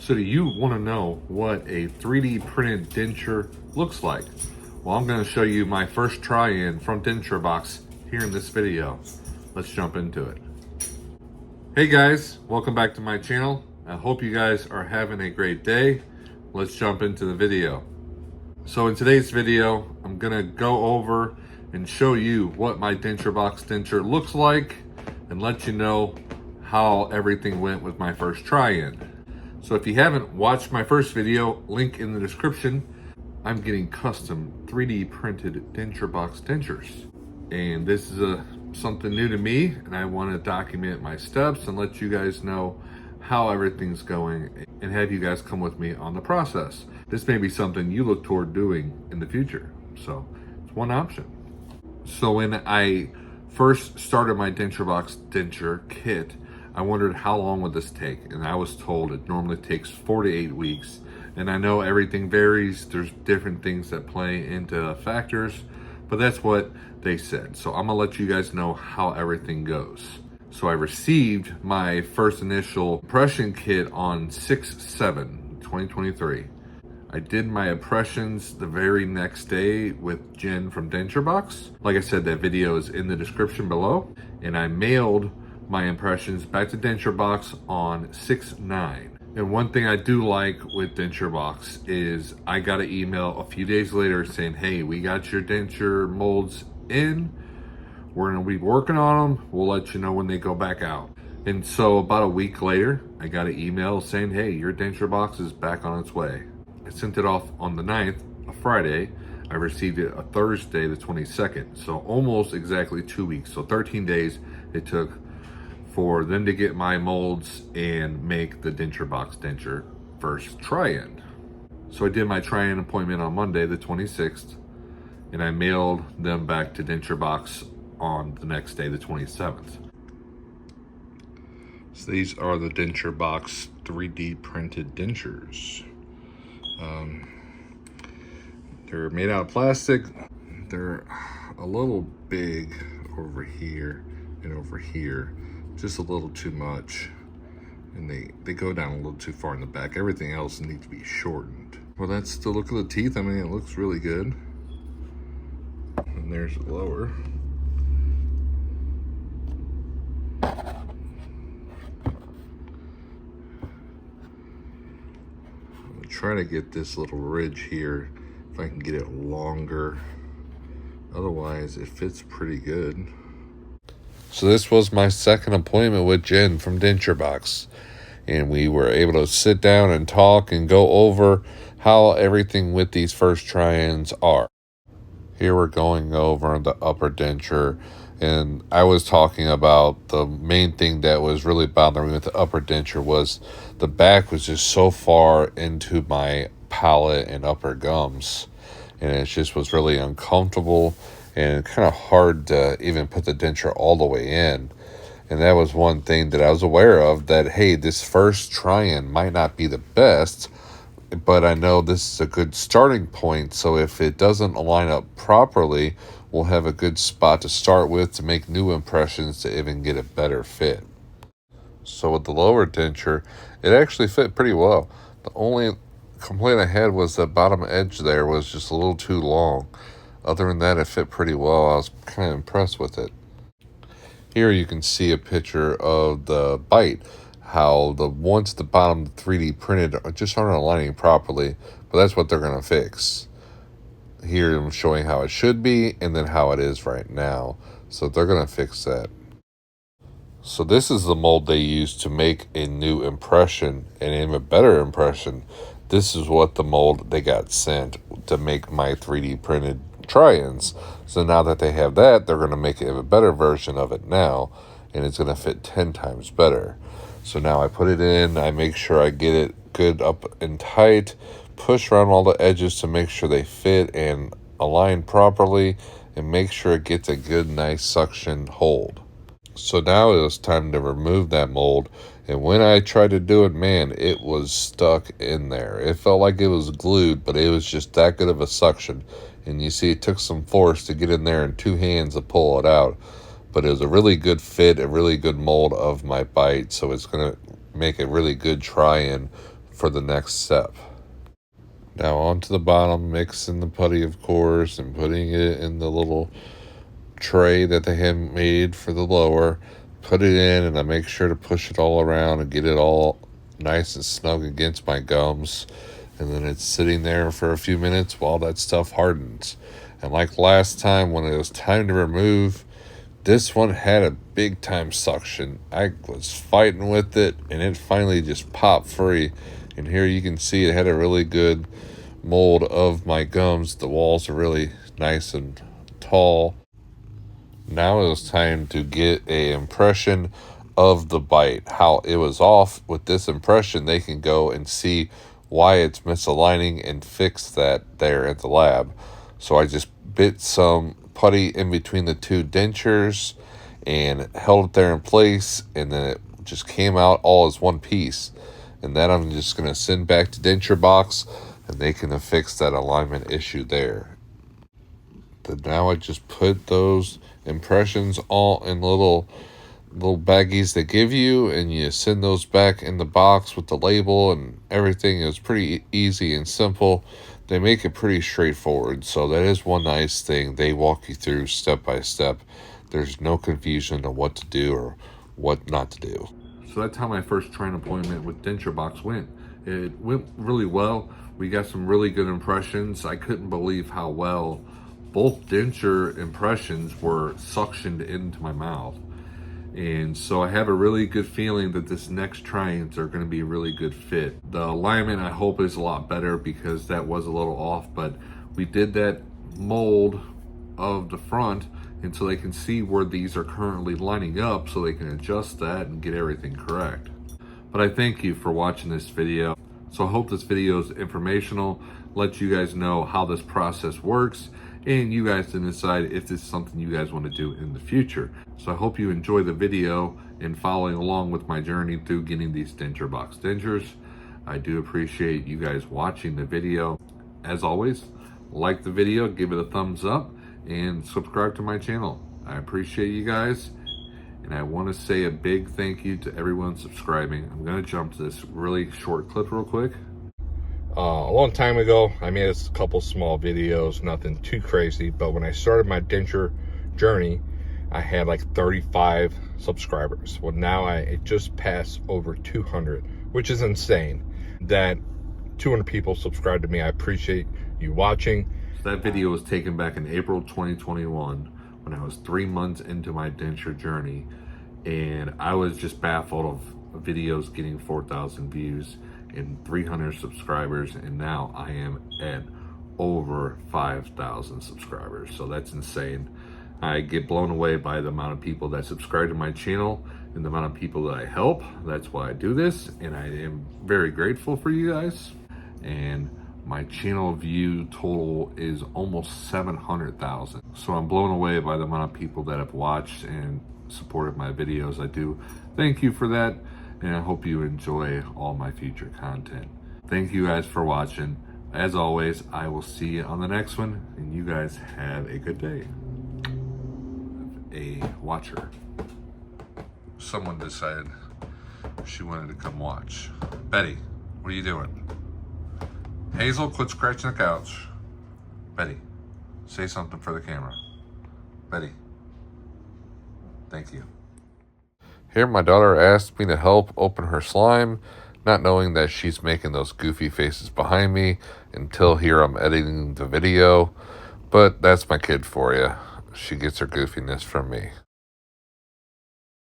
So do you want to know what a 3D printed denture looks like? Well, I'm going to show you my first try-in from Denture Box here in this video. Let's jump into it. Hey guys, welcome back to my channel. I hope you guys are having a great day. Let's jump into the video. So in today's video, I'm going to go over and show you what my Denture Box denture looks like and let you know how everything went with my first try-in. So if you haven't watched my first video, link in the description. I'm getting custom 3D printed Denture Box dentures. And this is something new to me, and I want to document my steps and let you guys know how everything's going and have you guys come with me on the process. This may be something you look toward doing in the future. So it's one option. So when I first started my Denture Box denture kit, I wondered how long would this take, and I was told it normally takes 4 to 8 weeks. And I know everything varies. There's different things that play into factors, but that's what they said. So I'm gonna let you guys know how everything goes. So I received my first initial impression kit on 6/7/2023. I did my impressions the very next day with Jen from Denture Box. Like I said, that video is in the description below. And I mailed my impressions back to Denture Box on 6/9. And one thing I do like with Denture Box is I got an email a few days later saying, hey, we got your denture molds in. We're gonna be working on them. We'll let you know when they go back out. And so about a week later, I got an email saying, hey, your Denture Box is back on its way. I sent it off on the 9th, a Friday. I received it a Thursday, the 22nd. So almost exactly 2 weeks. So 13 days it took for them to get my molds and make the Denture Box denture first try-in. So I did my try-in appointment on Monday, the 26th, and I mailed them back to Denture Box on the next day, the 27th. So these are the Denture Box 3D printed dentures. They're made out of plastic. They're a little big over here and over here. Just a little too much, and they go down a little too far in the back. Everything else needs to be shortened. Well, that's the look of the teeth. I mean, it looks really good. And there's the lower. I'm gonna try to get this little ridge here if I can get it longer. Otherwise, it fits pretty good. So this was my second appointment with Jen from Denture Box, and we were able to sit down and talk and go over how everything with these first try-ins are. Here we're going over the upper denture, and I was talking about the main thing that was really bothering me with the upper denture was the back was just so far into my palate and upper gums, and it just was really uncomfortable and kind of hard to even put the denture all the way in. And that was one thing that I was aware of, that hey, this first try-in might not be the best, but I know this is a good starting point. So if it doesn't align up properly, we'll have a good spot to start with to make new impressions to even get a better fit. So with the lower denture, it actually fit pretty well. The only complaint I had was the bottom edge there was just a little too long. Other than that, it fit pretty well. I was kind of impressed with it. Here you can see a picture of the bite, how the ones at the bottom 3D printed just aren't aligning properly, but that's what they're going to fix. Here I'm showing how it should be and then how it is right now. So they're going to fix that. So this is the mold they use to make a new impression, and even a better impression. This is what the mold they got sent to make my 3D printed try-ins. So now that they have that, they're going to make a better version of it now, and it's going to fit 10 times better. So now I put it in, I make sure I get it good up and tight, push around all the edges to make sure they fit and align properly, and make sure it gets a good nice suction hold. So now it was time to remove that mold, and when I tried to do it, man, it was stuck in there. It felt like it was glued, but it was just that good of a suction. And you see it took some force to get in there and 2 hands to pull it out. But it was a really good fit, a really good mold of my bite, so it's going to make a really good try-in for the next step. Now onto the bottom, mixing the putty, of course, and putting it in the little tray that they had made for the lower. Put it in, and I make sure to push it all around and get it all nice and snug against my gums. And then it's sitting there for a few minutes while that stuff hardens. And like last time, when it was time to remove, this one had a big time suction. I was fighting with it, and it finally just popped free. And here you can see it had a really good mold of my gums. The walls are really nice and tall. Now it was time to get an impression of the bite, how it was off. With this impression, they can go and see why it's misaligning and fix that there at the lab. So I just bit some putty in between the two dentures and held it there in place, and then it just came out all as one piece. And then I'm just going to send back to Denture Box, and they can fix that alignment issue there. Then now I just put those impressions all in little baggies they give you, and you send those back in the box with the label and everything. It was pretty easy and simple. They make it pretty straightforward, so that is one nice thing. They walk you through step by step. There's no confusion on what to do or what not to do. So that's how my first trying appointment with Denture Box went. It went really well. We got some really good impressions. I couldn't believe how well both denture impressions were suctioned into my mouth. And so I have a really good feeling that this next tryings are going to be a really good fit. The alignment, I hope, is a lot better because that was a little off, but we did that mold of the front, and so they can see where these are currently lining up so they can adjust that and get everything correct. But I thank you for watching this video. So I hope this video is informational, let you guys know how this process works, and you guys can decide if this is something you guys want to do in the future. So I hope you enjoy the video and following along with my journey through getting these Denture Box dentures. I do appreciate you guys watching the video. As always, like the video, give it a thumbs up, and subscribe to my channel. I appreciate you guys, and I want to say a big thank you to everyone subscribing. I'm going to jump to this really short clip real quick. A long time ago, I made a couple small videos, nothing too crazy, but when I started my denture journey, I had like 35 subscribers. Well, now I just passed over 200, which is insane. That 200 people subscribed to me. I appreciate you watching. That video was taken back in April 2021 when I was 3 months into my denture journey, and I was just baffled of videos getting 4,000 views and 300 subscribers, and now I am at over 5,000 subscribers. So that's insane. I get blown away by the amount of people that subscribe to my channel and the amount of people that I help. That's why I do this, and I am very grateful for you guys. And my channel view total is almost 700,000. So I'm blown away by the amount of people that have watched and supported my videos. I do thank you for that, and I hope you enjoy all my future content. Thank you guys for watching. As always, I will see you on the next one, and you guys have a good day. A watcher. Someone decided she wanted to come watch. Betty, what are you doing? Hazel, quit scratching the couch. Betty, say something for the camera. Betty, thank you. Here, my daughter asked me to help open her slime, not knowing that she's making those goofy faces behind me until here I'm editing the video. But that's my kid for you. She gets her goofiness from me.